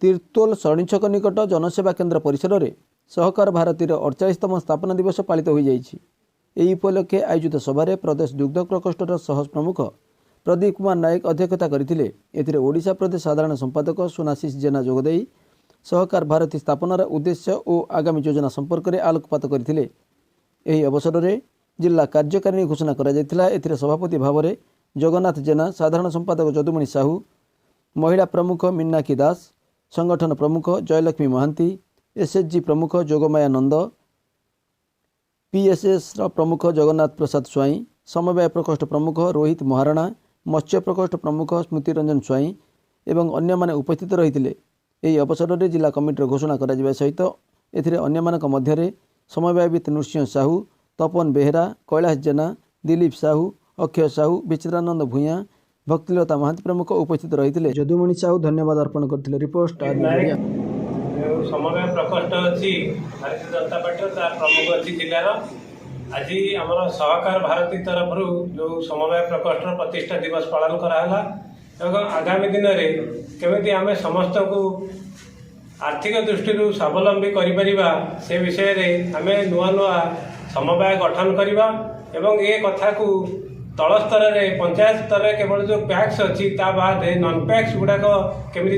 तीर्तोल शरणीछक निकट जनसेवा केन्द्र परिसर में सहकार भारतीर 48तम स्थापना दिवस पालित हो जाइछि। एही उपलक्षे आयोजित सभारे प्रदेश दुग्ध प्रकोष्ठर सह प्रमुख प्रदीप कुमार नायक अध्यक्षता करथिले। एथिरे ओडिशा प्रदेश साधारण संपादक सुनाशीष जेना जोगदेई सहकार भारती स्थापनार उद्देश्य और आगामी योजना संपर्क में आलोकपात करथिले। एही अवसर में जिला कार्यकारिणी घोषणा करा जायतिला। एथिरे सभापति भाव में जगन्नाथ जेना, साधारण संपादक जदुमणि साहू, महिला प्रमुख मीनाक्षी दास, संगठन प्रमुख जयलक्ष्मी महांती, एसएचजी प्रमुख जोगमाया नंद, पीएसएस प्रमुख जगन्नाथ प्रसाद स्वाई, समवाय प्रकोष्ठ प्रमुख रोहित महाराणा, मत्स्य प्रकोष्ठ प्रमुख स्मृति रंजन स्वाई एवं अन्य माने उपस्थित रही। यही अवसर में जिला कमिटीर घोषणा करा सहित एथिरे अन्यमानक मध्यरे समवायवित नृसिंह साहू, तपन बेहेरा, कैलाश जेना, दिलीप साहू, अक्षय साहू, विचित्रानंद भूया, भक्तिलता महांती प्रमुख उपस्थित रही। जदुमणि साहू धन्यवाद अर्पण करथिले। Report star media. समवाय प्रकोष्ठ अच्छी भारतीय जनता पार्टी तार प्रमुख अच्छी जिलार आज आम सहकार भारती तरफ जो समवाय प्रकोष्ठ प्रतिष्ठा दिवस पालन कराला एवं आगामी दिन में केमी आम समस्त को आर्थिक दृष्टि स्वावलंबी से विषय में आम नुआ नुआ समवाय गठन करवा एवं ये कथा को तल स्तर में पंचायत स्तर में केवल जो पैक्स अच्छी बाद नॉन पैक्स गुड़ाक केमी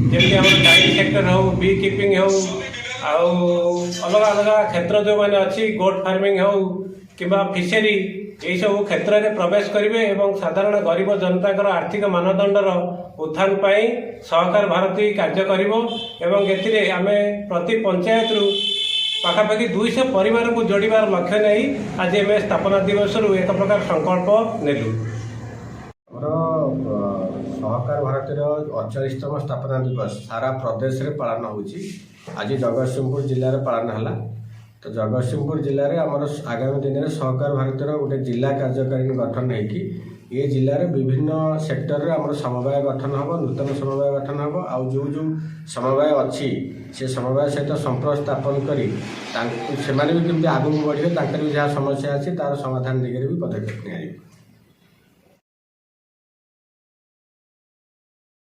जमी आम डायरी सेक्टर हो, बी कीपिंग हो, अलग अलग क्षेत्र जो मैंने अच्छी गोट फार्मिंग हो कि फिशरी यही सब क्षेत्र में प्रवेश करेंगे और साधारण गरीब जनता आर्थिक मानदंडर उत्थान पाई सहकार भारती कार्य करें। आम प्रति पंचायत रु पाखापाखि 200 परिवार को जोड़ार लक्ष्य नहीं आज आम स्थापना दिवस एक प्रकार संकल्प नेलु। सहकार भारतीर 48तम स्थापना दिवस सारा प्रदेश रे पालन होची। आज जगतसिंहपुर जिले में पालन है। तो जगतसिंहपुर जिले में आमर आगामी दिन में सहकार भारतीर गोटे जिला कार्यकारिणी गठन होगी। ये जिले में विभिन्न सेक्टर रे आमर समवाय गठन हम, नूतन समवाय गठन हम। आउ जो जो समवाय अच्छी से समवाय सहित संपर्क स्थापन करी भी केमती आगू बढ़े, भी जहाँ समस्या अच्छी तार समाधान दिगरे भी पदक्षेप नि।